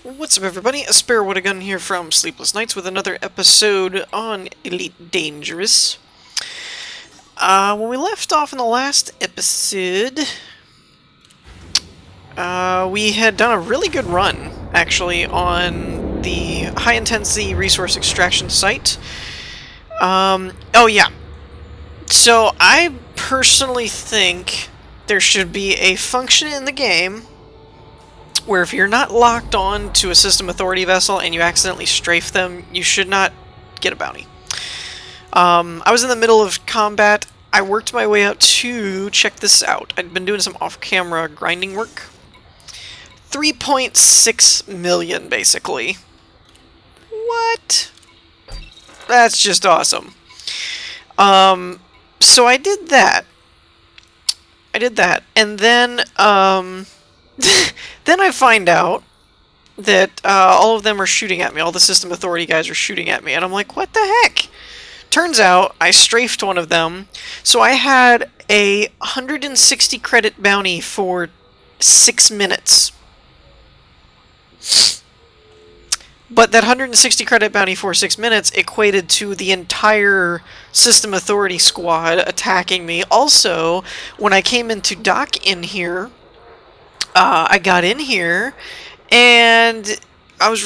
What's up, everybody? A Spare With a Gun here from Sleepless Nights with another episode on Elite Dangerous. When we left off in the last episode, we had done a really good run, actually, on the high-intensity resource extraction site. Oh yeah. So, I personally think there should be a function in the game where if you're not locked on to a system authority vessel and you accidentally strafe them, you should not get a bounty. I was in the middle of combat. I worked my way out to check this out. I'd been doing some off-camera grinding work. 3.6 million, basically. What? That's just awesome. So I did that. And then, then I find out that all of them are shooting at me. All the system authority guys are shooting at me. And I'm like, what the heck? Turns out I strafed one of them. So I had a 160 credit bounty for 6 minutes. But that 160 credit bounty for 6 minutes equated to the entire system authority squad attacking me. Also, when I came into dock in here, I got in here, and I was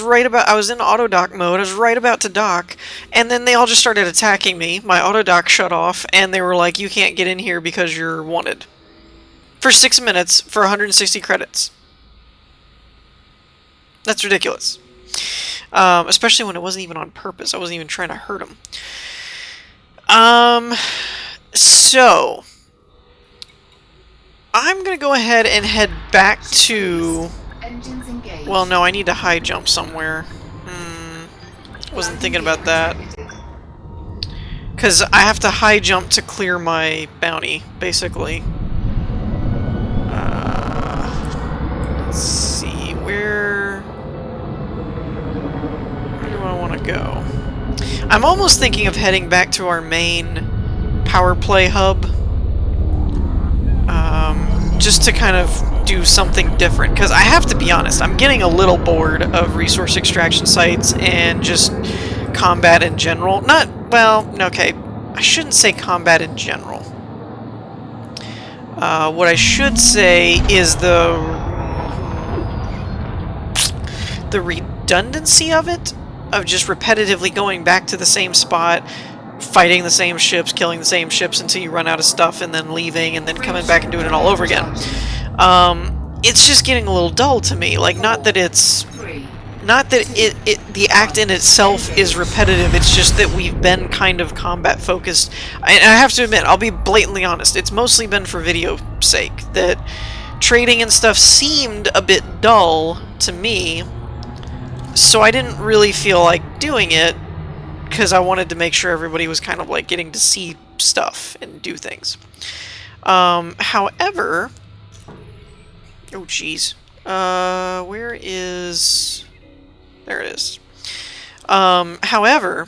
in auto dock mode. I was right about to dock, and then they all just started attacking me. My auto dock shut off, and they were like, "You can't get in here because you're wanted." For 6 minutes for 160 credits. That's ridiculous. Especially when it wasn't even on purpose. I wasn't even trying to hurt them. So I'm going to go ahead and head back to... Well, no, I need to high jump somewhere. Wasn't thinking about that. Because I have to high jump to clear my bounty, basically. Let's see, where do I want to go? I'm almost thinking of heading back to our main power play hub. Just to kind of do something different, because I have to be honest, I'm getting a little bored of resource extraction sites and just combat in general. Okay, I shouldn't say combat in general. What I should say is the redundancy of it, of just repetitively going back to the same spot, fighting the same ships, killing the same ships until you run out of stuff, and then leaving, and then coming back and doing it all over again. It's just getting a little dull to me. Like, not that the act in itself is repetitive, it's just that we've been kind of combat focused. And I have to admit, I'll be blatantly honest, it's mostly been for video sake, that trading and stuff seemed a bit dull to me, so I didn't really feel like doing it, because I wanted to make sure everybody was kind of like getting to see stuff and do things. However, oh jeez, where is? There it is. However,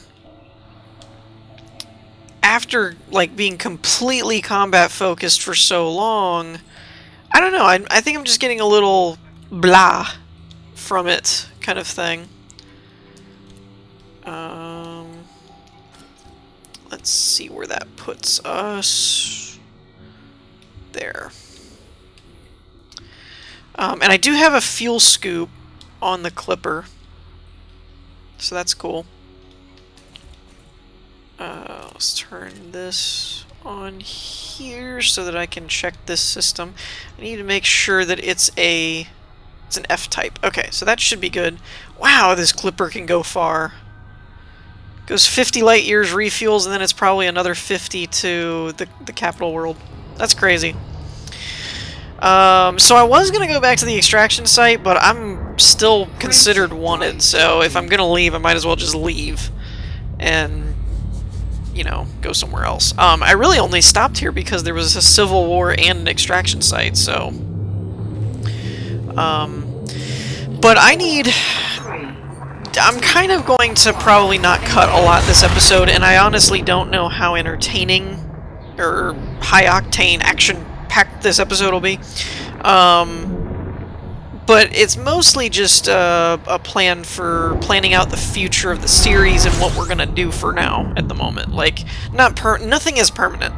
after like being completely combat focused for so long, I don't know. I think I'm just getting a little blah from it, kind of thing. Let's see where that puts us. There. And I do have a fuel scoop on the clipper, so that's cool. Let's turn this on here so that I can check this system. I need to make sure that it's an F-type. Okay, so that should be good. Wow, this clipper can go far. Goes 50 light years, refuels, and then it's probably another 50 to the capital world. That's crazy. So I was going to go back to the extraction site, but I'm still considered wanted, so if I'm going to leave, I might as well just leave and, you know, go somewhere else. I really only stopped here because there was a civil war and an extraction site, so... but I'm kind of going to probably not cut a lot this episode, and I honestly don't know how entertaining or high-octane, action-packed this episode will be. but it's mostly just a plan for planning out the future of the series and what we're gonna do for now at the moment. Like, nothing is permanent.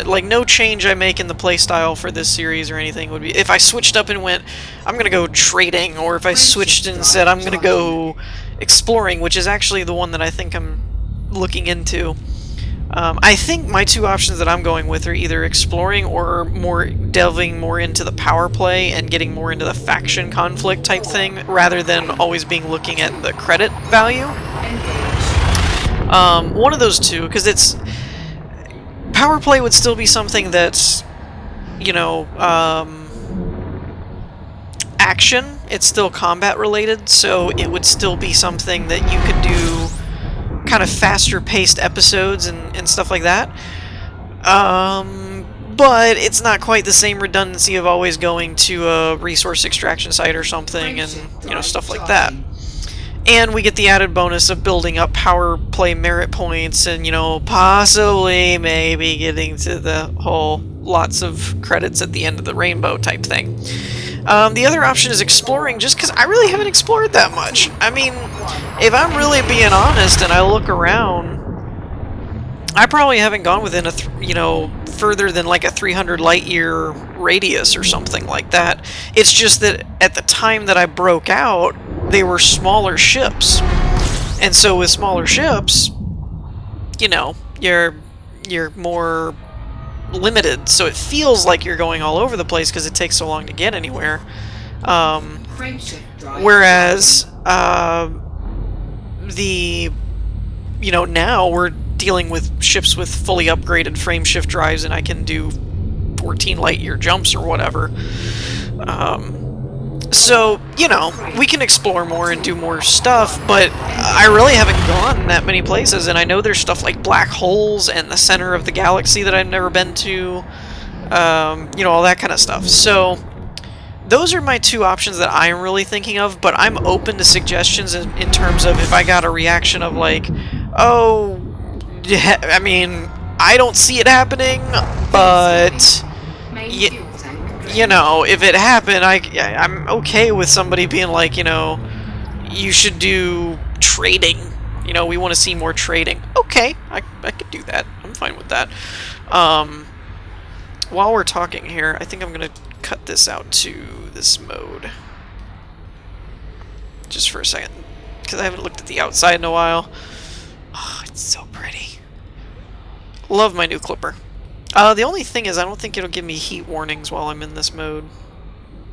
Like, no change I make in the playstyle for this series or anything would be... If I switched up and went, I'm gonna go trading, or if I switched and said I'm gonna go exploring, which is actually the one that I think I'm looking into. I think my two options that I'm going with are either exploring or delving more into the power play and getting more into the faction conflict type thing, rather than always looking at the credit value. One of those two, because it's... Power play would still be something that's, you know, action. It's still combat related, so it would still be something that you could do kind of faster paced episodes and stuff like that. But it's not quite the same redundancy of always going to a resource extraction site or something and, you know, stuff like that. And we get the added bonus of building up power play merit points and, you know, possibly maybe getting to the whole lots of credits at the end of the rainbow type thing. The other option is exploring, just because I really haven't explored that much. I mean, if I'm really being honest and I look around, I probably haven't gone within you know, further than like a 300 light year radius or something like that. It's just that at the time that I broke out, they were smaller ships, and so with smaller ships, you know, you're more limited, so it feels like you're going all over the place because it takes so long to get anywhere. Whereas you know, now we're dealing with ships with fully upgraded frame shift drives, and I can do 14 light year jumps or whatever. So, you know, we can explore more and do more stuff, but I really haven't gone that many places, and I know there's stuff like black holes and the center of the galaxy that I've never been to, you know, all that kind of stuff. So, those are my two options that I'm really thinking of, but I'm open to suggestions in terms of if I got a reaction of like, oh, I mean, I don't see it happening, but... You know, if it happened, I'm okay with somebody being like, you know, you should do trading. You know, we want to see more trading. Okay, I could do that. I'm fine with that. While we're talking here, I think I'm going to cut this out to this mode. Just for a second. Because I haven't looked at the outside in a while. Oh, it's so pretty. Love my new clipper. The only thing is I don't think it'll give me heat warnings while I'm in this mode.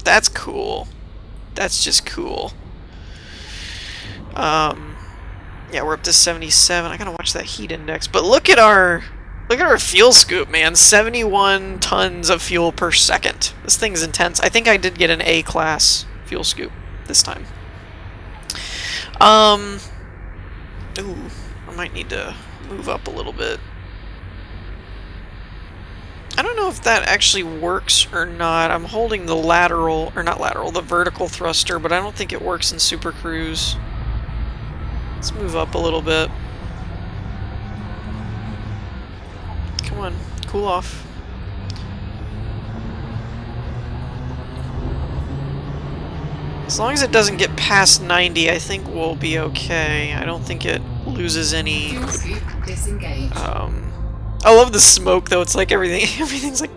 That's cool. That's just cool. Yeah, we're up to 77. I gotta watch that heat index. But look at our fuel scoop, man. 71 tons of fuel per second. This thing's intense. I think I did get an A-class fuel scoop this time. Ooh, I might need to move up a little bit. I don't know if that actually works or not. I'm holding the the vertical thruster, but I don't think it works in Super Cruise. Let's move up a little bit. Come on, cool off. As long as it doesn't get past 90, I think we'll be okay. I don't think it loses any... I love the smoke, though. It's like everything's like...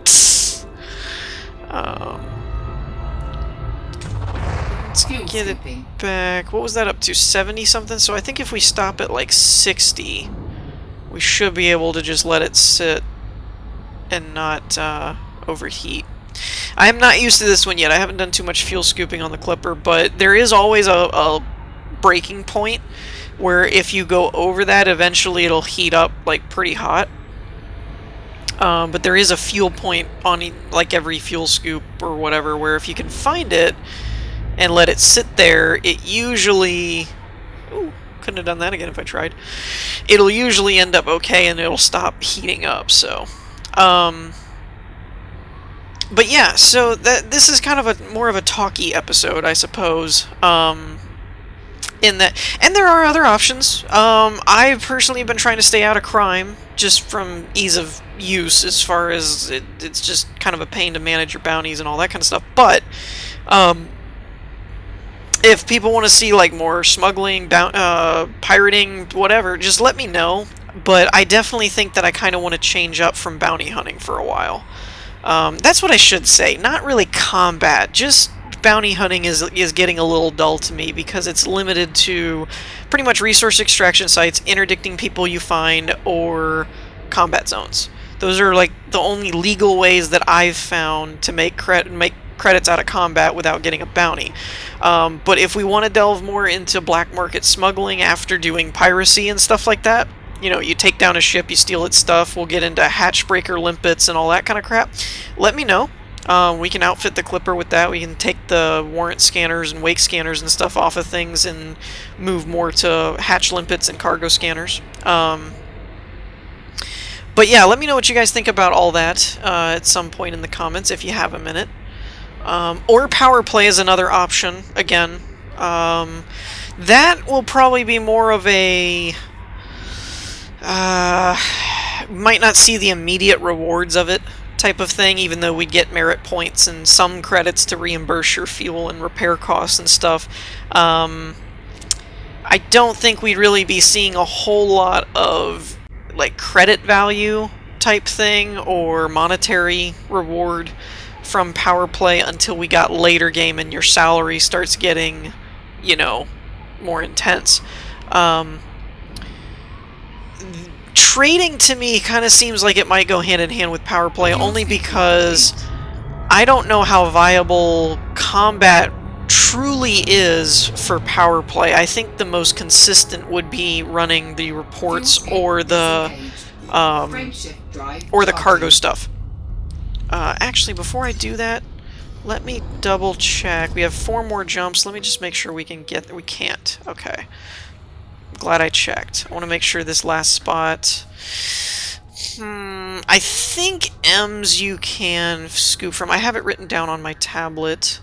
let's get it back. What was that up to? 70 something? So I think if we stop at like 60, we should be able to just let it sit and not overheat. I am not used to this one yet. I haven't done too much fuel scooping on the Clipper, but there is always a breaking point where if you go over that, eventually it'll heat up like pretty hot. But there is a fuel point on like every fuel scoop or whatever, where if you can find it and let it sit there, it usually... Ooh, couldn't have done that again if I tried. It'll usually end up okay and it'll stop heating up, so... But yeah, so this is kind of more of a talky episode, I suppose. In that, and there are other options. I've personally been trying to stay out of crime, just from ease of use, as far as it's just kind of a pain to manage your bounties and all that kind of stuff. But if people want to see like more smuggling, pirating, whatever, just let me know. But I definitely think that I kind of want to change up from bounty hunting for a while. That's what I should say. Not really combat, just bounty hunting is getting a little dull to me because it's limited to pretty much resource extraction sites, interdicting people you find, or combat zones. Those are like the only legal ways that I've found to make credits out of combat without getting a bounty. But if we want to delve more into black market smuggling after doing piracy and stuff like that, you know, you take down a ship, you steal its stuff, we'll get into hatchbreaker limpets and all that kind of crap, let me know. We can outfit the Clipper with that. We can take the warrant scanners and wake scanners and stuff off of things and move more to hatch limpets and cargo scanners. But yeah, let me know what you guys think about all that at some point in the comments if you have a minute. Or power play is another option, again. That will probably be more of a... might not see the immediate rewards of it type of thing, even though we'd get merit points and some credits to reimburse your fuel and repair costs and stuff. I don't think we'd really be seeing a whole lot of like credit value type thing or monetary reward from power play until we got later game and your salary starts getting, you know, more intense. Trading to me kind of seems like it might go hand in hand with power play, only because I don't know how viable combat truly is for power play. I think the most consistent would be running the reports or the cargo stuff. Actually, before I do that, let me double check. We have 4 more jumps. Let me just make sure we can get... We can't. Okay. Glad I checked. I want to make sure this last spot... I think M's you can scoop from. I have it written down on my tablet.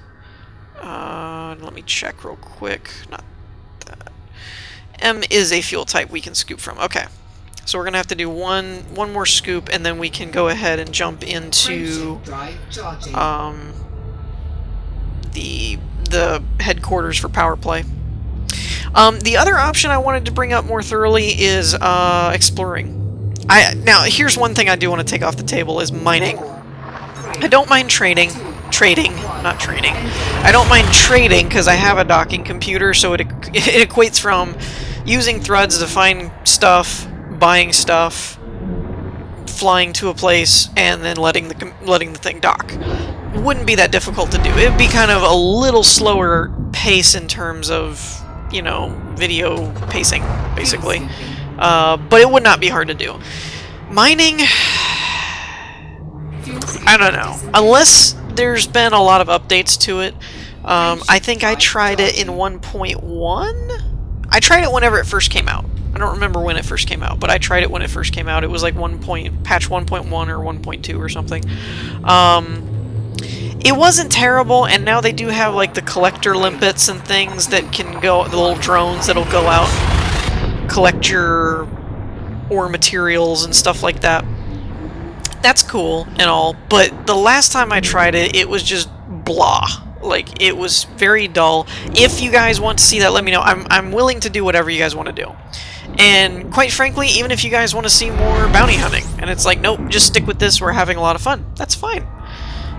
Let me check real quick. Not that. M is a fuel type we can scoop from. Okay. So we're going to have to do one more scoop, and then we can go ahead and jump into the headquarters for power play. The other option I wanted to bring up more thoroughly is exploring. Now, here's one thing I do want to take off the table is mining. I don't mind trading. Not training. I don't mind trading because I have a docking computer, so it equates from using threads to find stuff, buying stuff, flying to a place, and then letting the thing dock. It wouldn't be that difficult to do. It would be kind of a little slower pace in terms of, you know, video pacing, basically. But it would not be hard to do. Mining, I don't know. Unless there's been a lot of updates to it. I think I tried it in 1.1? I tried it whenever it first came out. I don't remember when it first came out, but I tried it when it first came out. It was like patch 1.1 or 1.2 or something. It wasn't terrible, and now they do have like the collector limpets and things that can go, the little drones that'll go out and collect your ore materials and stuff like that. That's cool and all, but the last time I tried it, it was just blah. Like, it was very dull. If you guys want to see that, let me know. I'm willing to do whatever you guys want to do. And quite frankly, even if you guys want to see more bounty hunting, and it's like, nope, just stick with this, we're having a lot of fun, that's fine.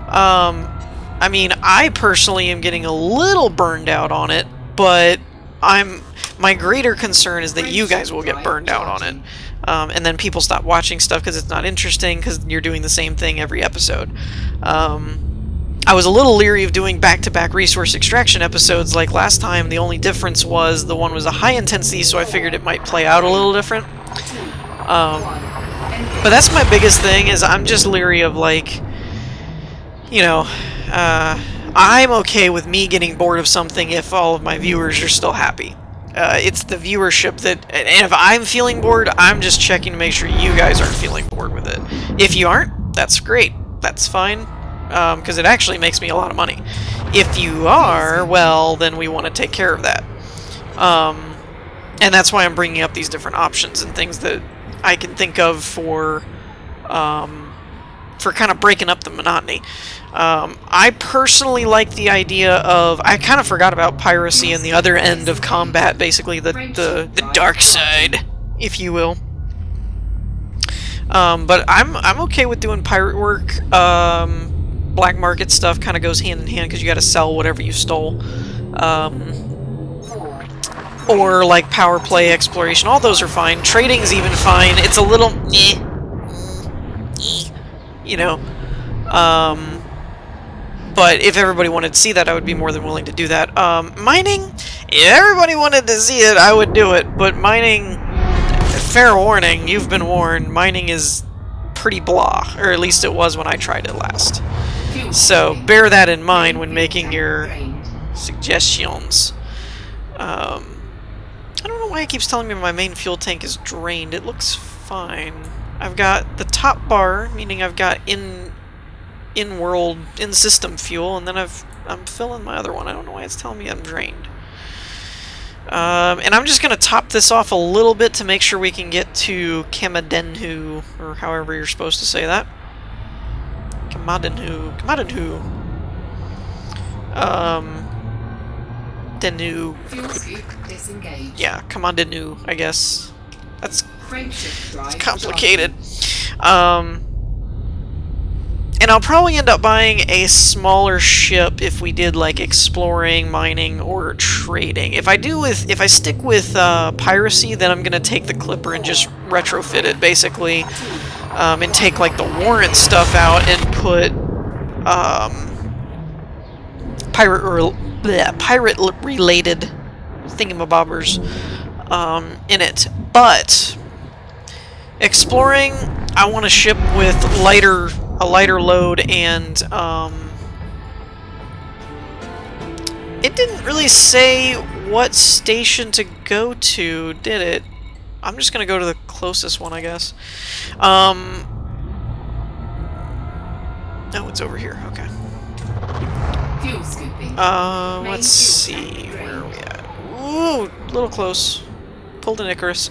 I mean, I personally am getting a little burned out on it, but my greater concern is that you guys will get burned out on it. And then people stop watching stuff because it's not interesting because you're doing the same thing every episode. I was a little leery of doing back-to-back resource extraction episodes like last time. The only difference was the one was a high intensity, so I figured it might play out a little different. But that's my biggest thing, is I'm just leery of, like, you know, I'm okay with me getting bored of something if all of my viewers are still happy. It's the viewership that, and if I'm feeling bored, I'm just checking to make sure you guys aren't feeling bored with it. If you aren't, that's great. That's fine, because it actually makes me a lot of money. If you are, well, then we want to take care of that. And that's why I'm bringing up these different options and things that I can think of for for kind of breaking up the monotony. I personally like the idea of... I kind of forgot about piracy and the other end of combat, basically the dark side, if you will. But I'm okay with doing pirate work. Black market stuff kind of goes hand in hand because you got to sell whatever you stole. Or like power play, exploration, all those are fine. Trading's even fine. It's a little you know. But if everybody wanted to see that, I would be more than willing to do that. Mining, if everybody wanted to see it, I would do it. But mining, fair warning, you've been warned, mining is pretty blah. Or at least it was when I tried it last. So bear that in mind when making your suggestions. I don't know why it keeps telling me my main fuel tank is drained. It looks fine. I've got the top bar, meaning I've got in-world, in-system fuel, and then I'm filling my other one. I don't know why it's telling me I'm drained. And I'm just going to top this off a little bit to make sure we can get to Kamadenhu, or however you're supposed to say that. Kamadenhu. Kamadenhu. Denu. Yeah, Kamadenhu, I guess. That's complicated. And I'll probably end up buying a smaller ship if we did like exploring, mining, or trading. If I stick with piracy, then I'm gonna take the Clipper and just retrofit it basically, and take like the warrant stuff out and put pirate-related thingamabobbers in it. But exploring, I want a ship with a lighter load, and it didn't really say what station to go to, did it? I'm just gonna go to the closest one, I guess. Oh, it's over here. Okay. Fuel scooping. Let's see. Where are we at? Ooh, a little close. Pulled an Icarus.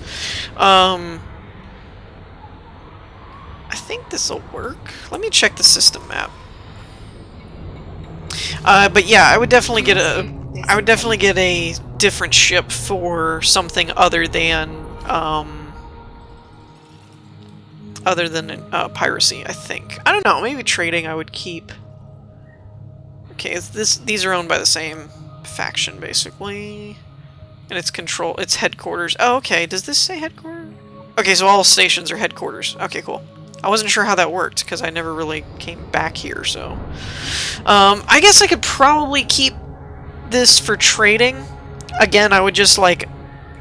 I think this'll work. Let me check the system map. But yeah, I would definitely get a different ship for something other than piracy, I think. I don't know, maybe trading I would keep. Okay, these are owned by the same faction basically. And its headquarters. Oh, okay, does this say headquarters? Okay, so all stations are headquarters. Okay, cool. I wasn't sure how that worked, because I never really came back here, so... I guess I could probably keep this for trading. Again, I would just, like,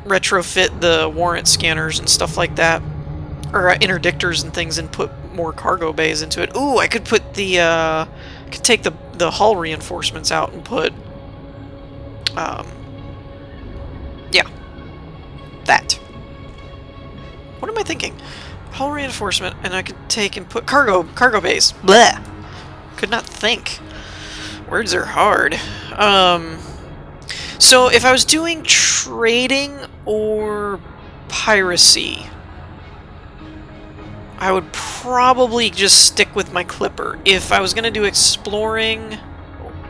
retrofit the warrant scanners and stuff like that. Or interdictors and things, and put more cargo bays into it. Ooh, I could put the, could take the hull reinforcements out and put... yeah. That. What am I thinking? Hull reinforcement, and I could take and put cargo bays. Bleh. Could not think. Words are hard. So if I was doing trading or piracy, I would probably just stick with my Clipper. If I was going to do exploring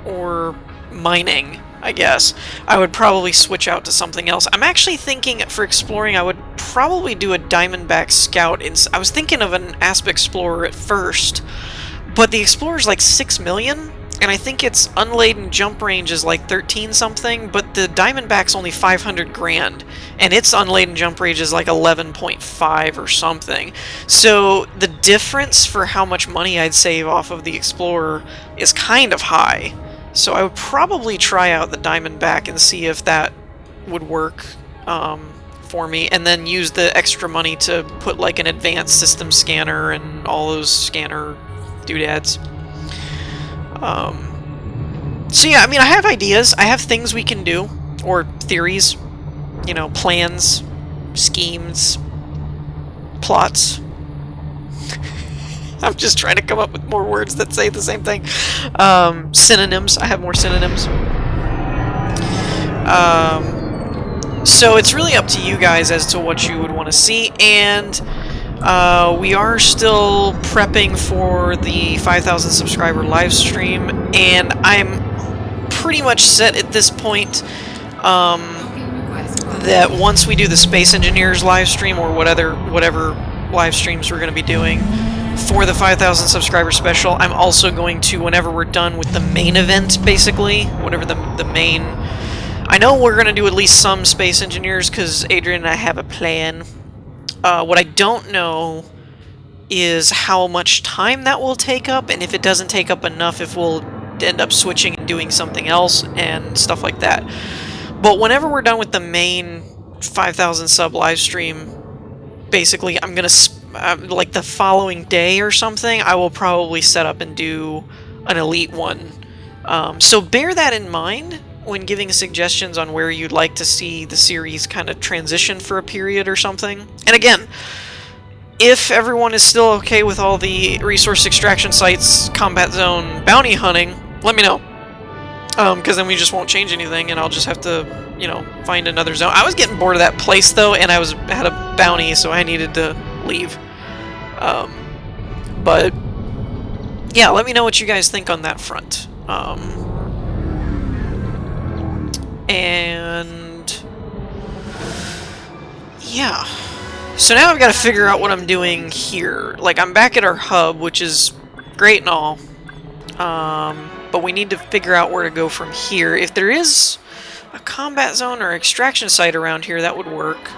or mining, I guess, I would probably switch out to something else. I'm actually thinking for exploring I would probably do a Diamondback Scout. I was thinking of an Asp Explorer at first, but the Explorer's like 6 million, and I think its unladen jump range is like 13 something, but the Diamondback's only 500 grand, and its unladen jump range is like 11.5 or something. So the difference for how much money I'd save off of the Explorer is kind of high. So I would probably try out the Diamondback and see if that would work for me, and then use the extra money to put like an advanced system scanner and all those scanner doodads. So yeah, I mean, I have ideas. I have things we can do, or theories, you know, plans, schemes, plots. I'm just trying to come up with more words that say the same thing. Synonyms. I have more synonyms. So it's really up to you guys as to what you would want to see, and We are still prepping for the 5,000 subscriber live stream, and I'm pretty much set at this point that once we do the Space Engineers live stream, or whatever live streams we're going to be doing for the 5,000 subscriber special, I'm also going to, whenever we're done with the main event, basically, whatever the main... I know we're going to do at least some Space Engineers, because Adrian and I have a plan. What I don't know is how much time that will take up, and if it doesn't take up enough, if we'll end up switching and doing something else, and stuff like that. But whenever we're done with the main 5,000 sub live stream, basically, I'm going to, like the following day or something, I will probably set up and do an Elite one. So bear that in mind when giving suggestions on where you'd like to see the series kind of transition for a period or something. And again, if everyone is still okay with all the resource extraction sites, combat zone, bounty hunting, let me know. Because then we just won't change anything, and I'll just have to, you know, find another zone. I was getting bored of that place, though, and I had a bounty, so I needed to leave. But, yeah, let me know what you guys think on that front. And yeah, so now I've got to figure out what I'm doing here. Like, I'm back at our hub, which is great and all, but we need to figure out where to go from here. If there is a combat zone or extraction site around here, that would work.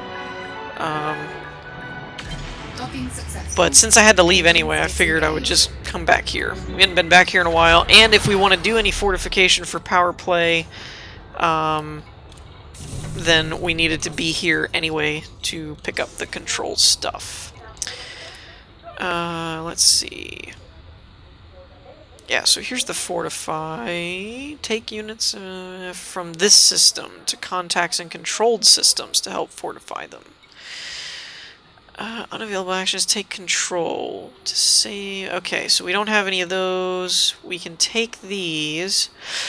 But since I had to leave anyway, I figured I would just come back here. We hadn't been back here in a while, and if we want to do any fortification for power play, then we needed to be here anyway to pick up the control stuff. Let's see. Yeah, so here's the fortify. Take units from this system to contacts and controlled systems to help fortify them. Unavailable actions, take control to save. Okay, so we don't have any of those. We can take these.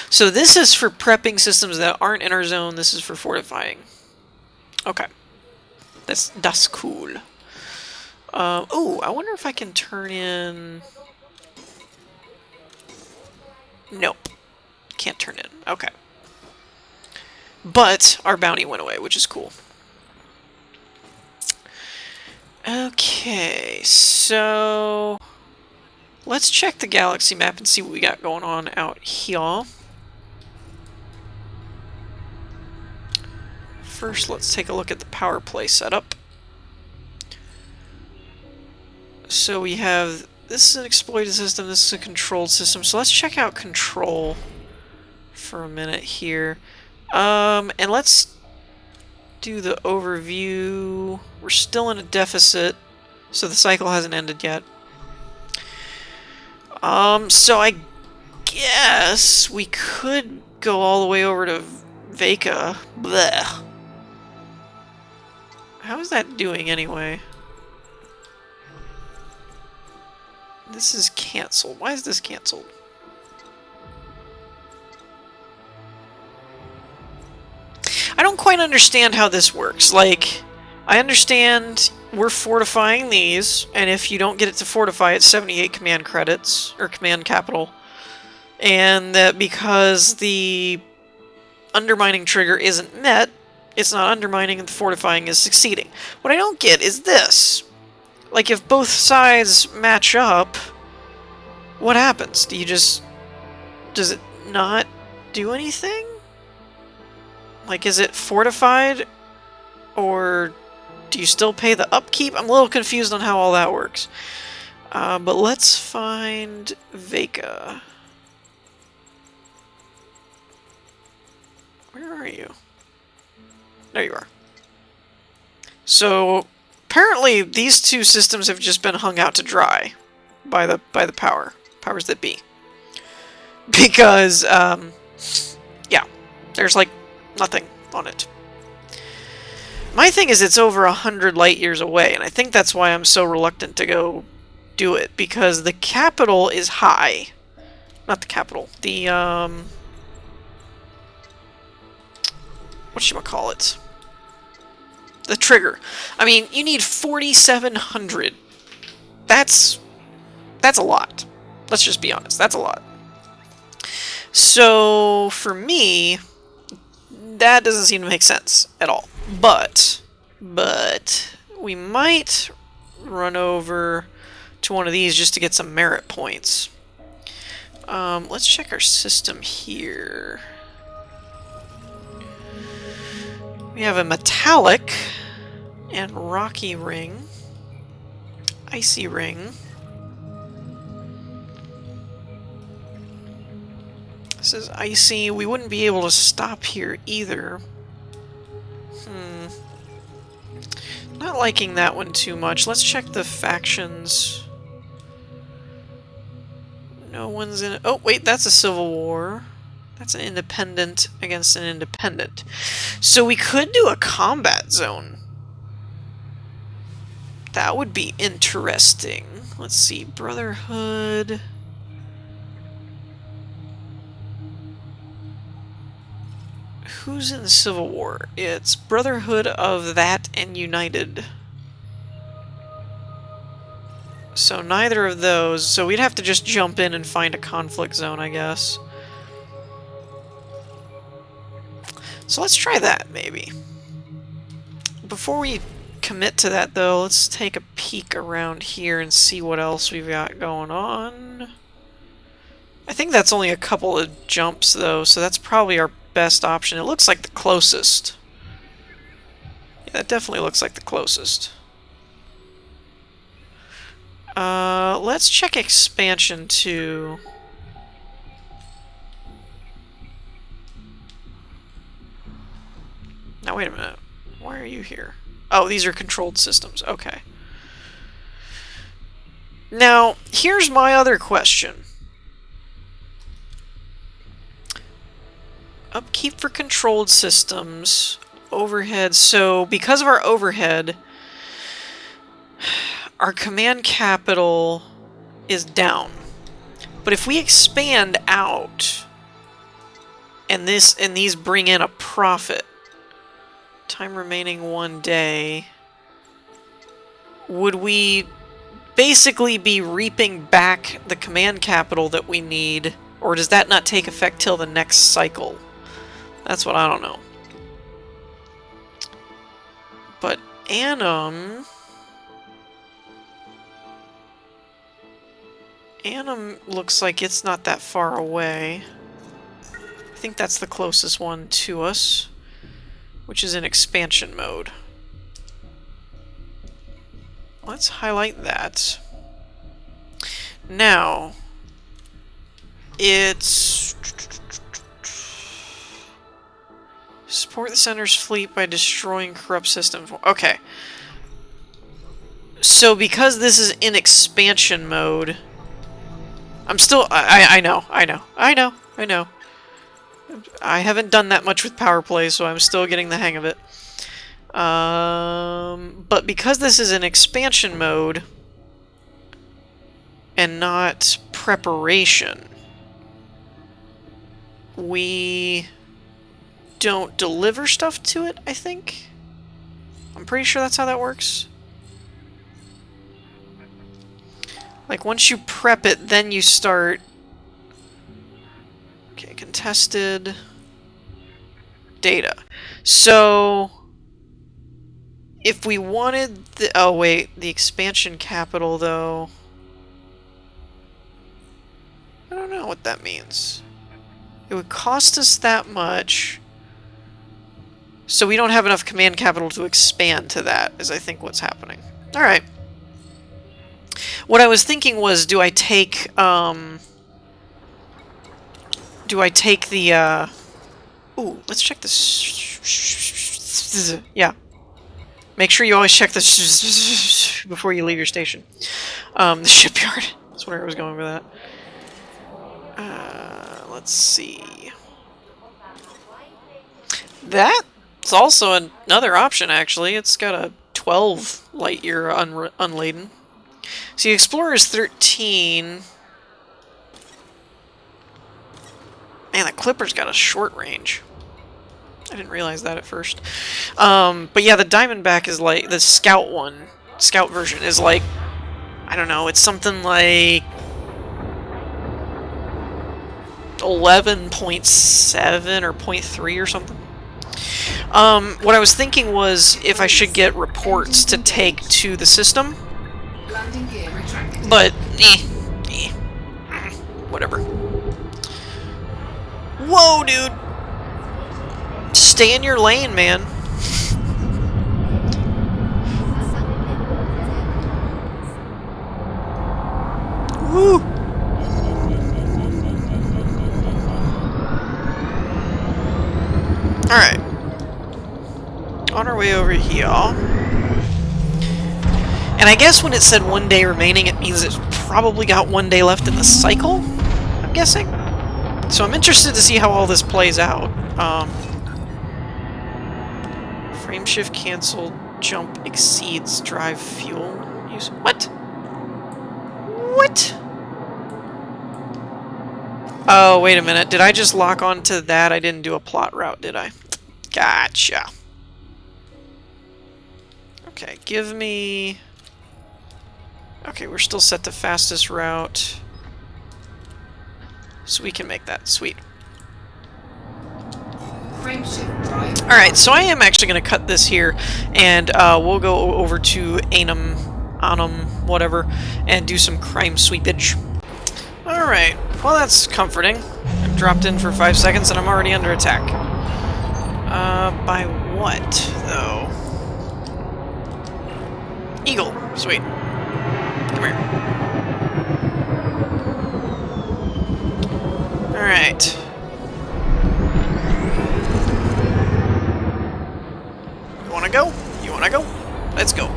So this is for prepping systems that aren't in our zone. This is for fortifying. Okay. That's cool. Oh, I wonder if I can turn in... Nope. Can't turn in. Okay. But our bounty went away, which is cool. Okay, so let's check the galaxy map and see what we got going on out here. First, let's take a look at the power play setup. So we have, this is an exploited system, this is a controlled system, so let's check out control for a minute here. And let's do the overview. We're still in a deficit, so the cycle hasn't ended yet. So I guess we could go all the way over to Vega. Blech. How is that doing anyway? This is canceled. Why is this canceled? I don't quite understand how this works. Like, I understand we're fortifying these, and if you don't get it to fortify, it's 78 command credits, or command capital. And that because the undermining trigger isn't met, it's not undermining and the fortifying is succeeding. What I don't get is this. Like, if both sides match up, what happens? Do you just... Does it not do anything? Like, is it fortified? Or do you still pay the upkeep? I'm a little confused on how all that works. But let's find Vega. Where are you? There you are. So, apparently these two systems have just been hung out to dry by the powers that be. Because, yeah, there's like nothing on it. My thing is it's over 100 light years away, and I think that's why I'm so reluctant to go do it, because the capital is high. Not the capital. The, whatchamacallit? The trigger. I mean, you need 4,700 That's a lot. Let's just be honest. That's a lot. So, for me, that doesn't seem to make sense at all. But, we might run over to one of these just to get some merit points. Let's check our system here. We have a metallic and rocky ring. Icy ring. This is icy. We wouldn't be able to stop here either. Not liking that one too much. Let's check the factions. No one's in it. Oh, wait, that's a civil war. That's an independent against an independent. So we could do a combat zone. That would be interesting. Let's see. Brotherhood. Who's in the Civil War? It's Brotherhood of that and United. So neither of those. So we'd have to just jump in and find a conflict zone, I guess. So let's try that, maybe. Before we commit to that, though, let's take a peek around here and see what else we've got going on. I think that's only a couple of jumps, though, so that's probably our best option. It looks like the closest. Yeah, that definitely looks like the closest. Let's check expansion, too. Now, wait a minute. Why are you here? Oh, these are controlled systems. Okay. Now, here's my other question. Upkeep for controlled systems. Overhead. So, because of our overhead, our command capital is down. But if we expand out, and these bring in a profit, time remaining 1 day, would we basically be reaping back the command capital that we need, or does that not take effect till the next cycle? That's what I don't know. But Annam looks like it's not that far away. I think that's the closest one to us, which is in expansion mode. Let's highlight that. Now, it's... Support the center's fleet by destroying corrupt systems. Okay. So because this is in expansion mode, I'm still... I know. I haven't done that much with power play, so I'm still getting the hang of it. But because this is in expansion mode and not preparation, we don't deliver stuff to it, I think? I'm pretty sure that's how that works. Like, once you prep it, then you start... Okay, contested... data. So... if we wanted the... oh, wait. The expansion capital, though... I don't know what that means. It would cost us that much... so we don't have enough command capital to expand to that, is I think what's happening. Alright. What I was thinking was, do I take the, ooh, let's check this. Yeah. Make sure you always check this before you leave your station. The shipyard. That's where I was going with that. Let's see. That's also another option, actually. It's got a 12 light year unladen. See, Explorer is 13. Man, that Clipper's got a short range. I didn't realize that at first. But yeah, the Diamondback is like... the Scout version is like I don't know, it's something like 11.7 or point 0.3 or something. What I was thinking was if I should get reports to take to the system, Landing gear retracted. but whatever. Whoa, dude! Stay in your lane, man. Woo! Alright. On our way over here. And I guess when it said 1 day remaining, it means it's probably got 1 day left in the cycle, I'm guessing. So I'm interested to see how all this plays out. Frame shift canceled, jump exceeds drive fuel use. What? What? Oh, wait a minute. Did I just lock onto that? I didn't do a plot route, did I? Gotcha. Okay, give me... Okay, we're still set to fastest route. So we can make that. Sweet. Frame shift drive. Alright, so I am actually going to cut this here, and we'll go over to Anum, whatever, and do some crime sweepage. Alright, well that's comforting. I've dropped in for 5 seconds and I'm already under attack. By what, though? Eagle. Sweet. Come here. Alright. You wanna go? You wanna go? Let's go.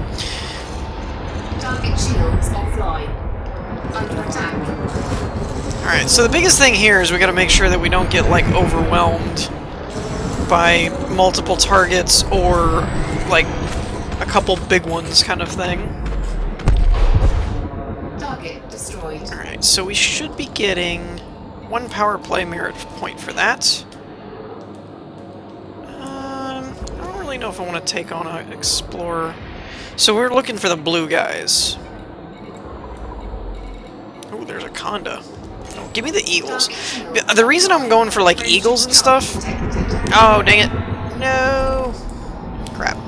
Target shields offline. Under attack. Alright, so the biggest thing here is we gotta make sure that we don't get, like, overwhelmed by multiple targets or, like, a couple big ones kind of thing. Target destroyed. Alright, so we should be getting 1 power play merit point for that. I don't really know if I want to take on an explorer. So we're looking for the blue guys. Oh, there's a Conda. Oh, give me the eagles. The reason I'm going for, like, eagles and stuff... Oh, dang it. No. Crap.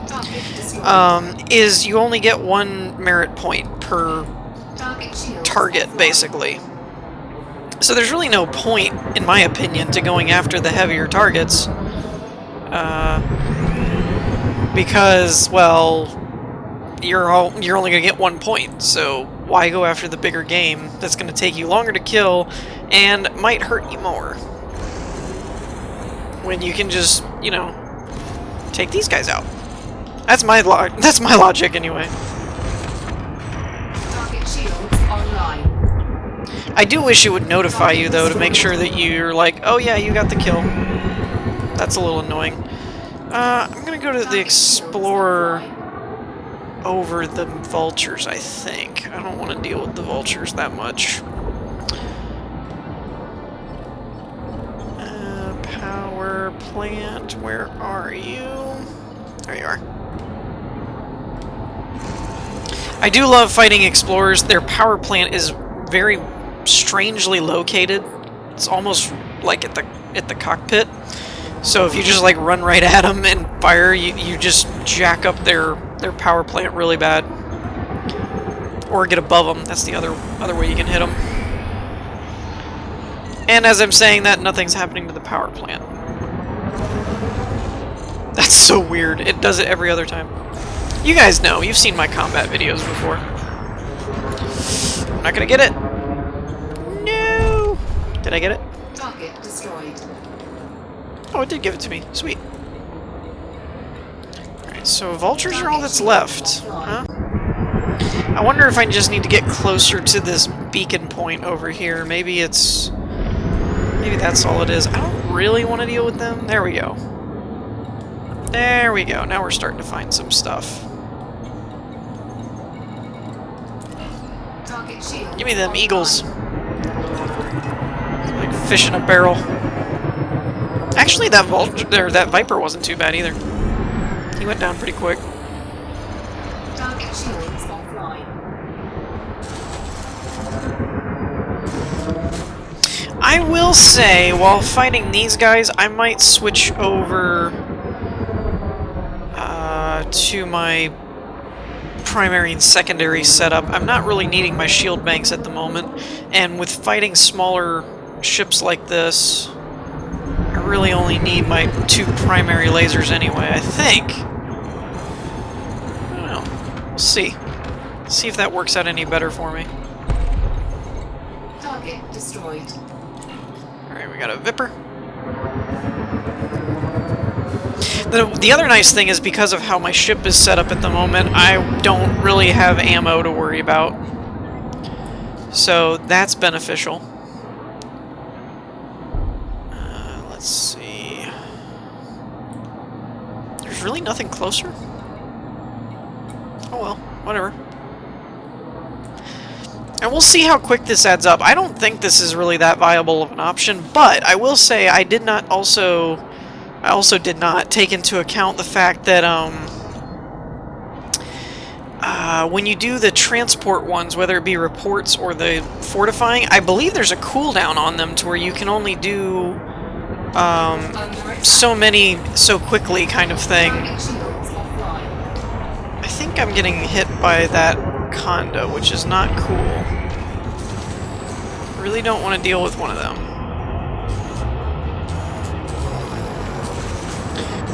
Is you only get 1 merit point per target, basically. So there's really no point, in my opinion, to going after the heavier targets. Because, well, you're only going to get 1 point, so why go after the bigger game that's going to take you longer to kill and might hurt you more? When you can just, you know, take these guys out. That's my logic anyway. Target shields online. I do wish it would notify you though to make sure that you're like, oh yeah, you got the kill. That's a little annoying. I'm gonna go to the Explorer over the Vultures, I think. I don't want to deal with the Vultures that much. Power plant, where are you? There you are. I do love fighting Explorers. Their power plant is very strangely located. It's almost like at the cockpit. So if you just like run right at them and fire, you just jack up their power plant really bad. Or get above them. That's the other way you can hit them. And as I'm saying that, nothing's happening to the power plant. That's so weird. It does it every other time. You guys know. You've seen my combat videos before. I'm not gonna get it. No! Did I get it? Target destroyed. Oh, it did give it to me. Sweet. Alright, so Vultures are all that's left. Huh? I wonder if I just need to get closer to this beacon point over here. Maybe that's all it is. I don't really want to deal with them. There we go. There we go. Now we're starting to find some stuff. Give me them eagles. Like fish in a barrel. Actually, that Viper wasn't too bad either. He went down pretty quick. Target shields offline. I will say, while fighting these guys, I might switch over to my primary and secondary setup. I'm not really needing my shield banks at the moment, and with fighting smaller ships like this, I really only need my 2 primary lasers anyway, I think. I don't know. We'll see. See if that works out any better for me. Target destroyed. Alright, we got a Viper. The other nice thing is because of how my ship is set up at the moment, I don't really have ammo to worry about. So that's beneficial. Let's see. There's really nothing closer? Oh well, whatever. And we'll see how quick this adds up. I don't think this is really that viable of an option, but I will say I also did not take into account the fact that when you do the transport ones, whether it be reports or the fortifying, I believe there's a cooldown on them to where you can only do so many so quickly kind of thing. I think I'm getting hit by that Conda, which is not cool. Really don't want to deal with one of them.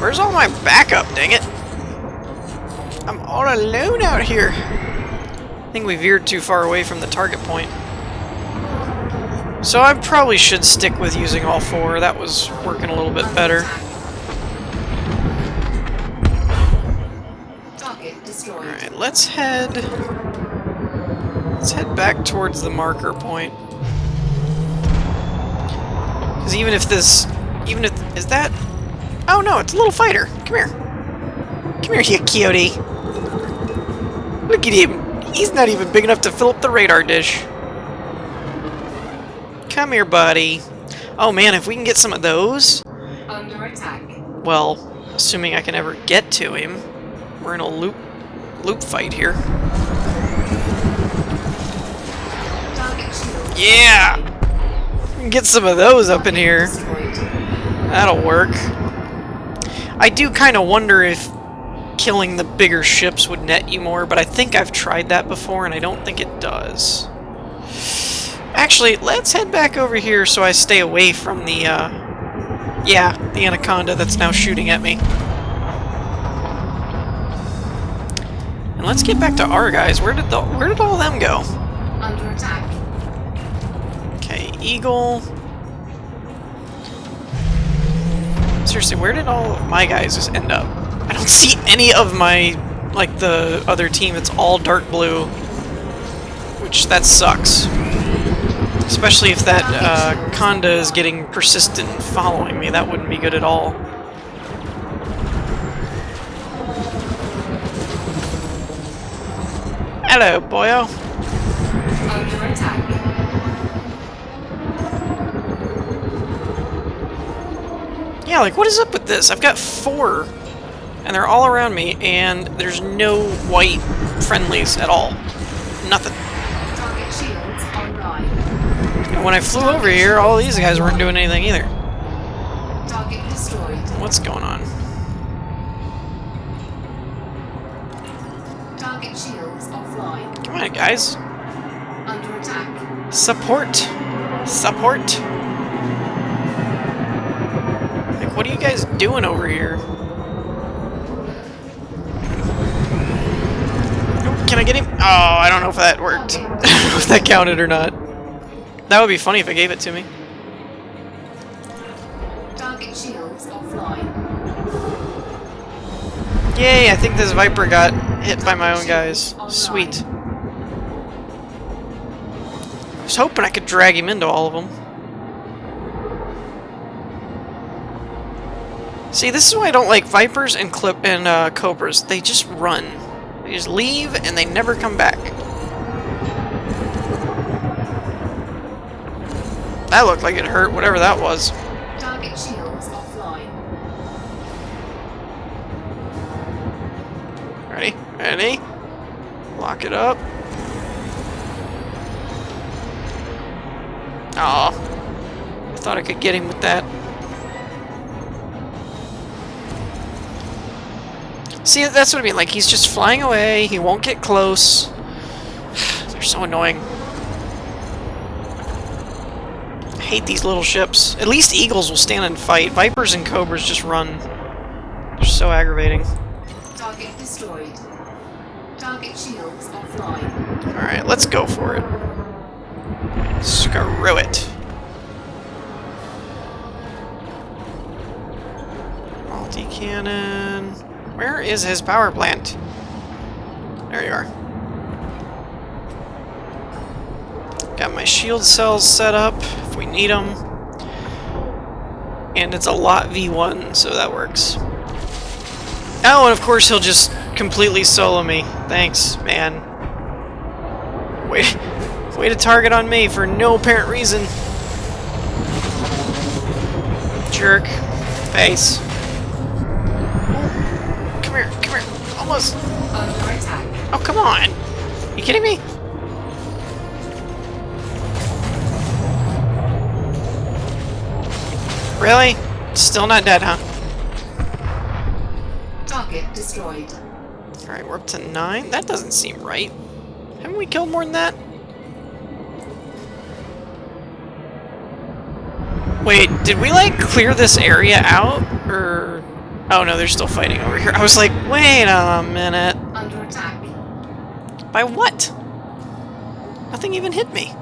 Where's all my backup, dang it? I'm all alone out here. I think we veered too far away from the target point. So I probably should stick with using all 4. That was working a little bit better. Alright, let's head back towards the marker point. Because even if, is that... Oh no, it's a little fighter. Come here. Come here, you cutie. Look at him. He's not even big enough to fill up the radar dish. Come here, buddy. Oh man, if we can get some of those... Under attack. Well, assuming I can ever get to him. We're in a loop fight here. Yeah! We can get some of those up in here. That'll work. I do kind of wonder if killing the bigger ships would net you more, but I think I've tried that before, and I don't think it does. Actually, let's head back over here so I stay away from the, the Anaconda that's now shooting at me. And let's get back to our guys. Where did all of them go? Under attack. Okay, Eagle. Seriously, where did all of my guys just end up? I don't see any of my, like, the other team. It's all dark blue. Which, that sucks. Especially if that Conda is getting persistent following me. That wouldn't be good at all. Hello, boyo. Under attack. Yeah, like, what is up with this? I've got 4, and they're all around me, and there's no white friendlies at all. Nothing. Target shields online. And when I flew over here, all these guys weren't doing anything either. Target destroyed. What's going on? Target shields offline. Come on, guys. Under attack. Support! Support! Like, what are you guys doing over here? Can I get him? Oh, I don't know if that worked. I don't know if that counted or not. That would be funny if it gave it to me. Target shields offline. Yay, I think this Viper got hit by my own guys. Sweet. I was hoping I could drag him into all of them. See, this is why I don't like Vipers and Cobras. They just run. They just leave and they never come back. That looked like it hurt, whatever that was. Target shields offline. Ready? Ready? Lock it up. Aw. I thought I could get him with that. See, that's what I mean. Like, he's just flying away. He won't get close. They're so annoying. I hate these little ships. At least eagles will stand and fight. Vipers and cobras just run. They're so aggravating. Target destroyed. Target shields offline. Alright, let's go for it. Screw it. Multi-cannon. Where is his power plant? There you are. Got my shield cells set up if we need them. And it's a lot V1, so that works. Oh, and of course he'll just completely solo me. Thanks, man. Way to target on me for no apparent reason. Jerk. Face. Come here, come here. Almost. Under attack. Oh, come on. You kidding me? Really? Still not dead, huh? Target destroyed. Alright, we're up to 9. That doesn't seem right. Haven't we killed more than that? Wait, did we, like, clear this area out? Or... Oh, no, they're still fighting over here. I was like, wait a minute. Under attack. By what? Nothing even hit me.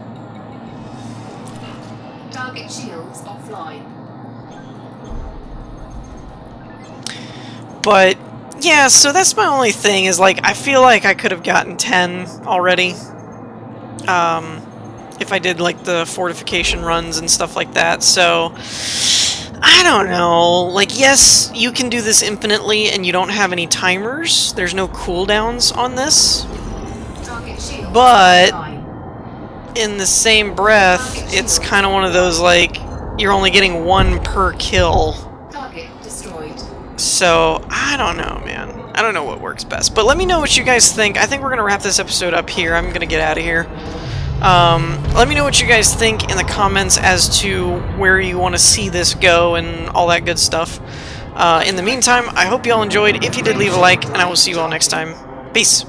Target shields offline. But, yeah, so that's my only thing, is, like, I feel like I could have gotten 10 already. If I did, like, the fortification runs and stuff like that, so... I don't know. Like, yes, you can do this infinitely and you don't have any timers. There's no cooldowns on this. Target shields But... offline. in the same breath, it's kind of one of those, like, you're only getting 1 per kill. Target destroyed. So, I don't know, man. I don't know what works best. But let me know what you guys think. I think we're going to wrap this episode up here. I'm going to get out of here. Let me know what you guys think in the comments as to where you want to see this go and all that good stuff. In the meantime, I hope you all enjoyed. If you did, leave a like, and I will see you all next time. Peace.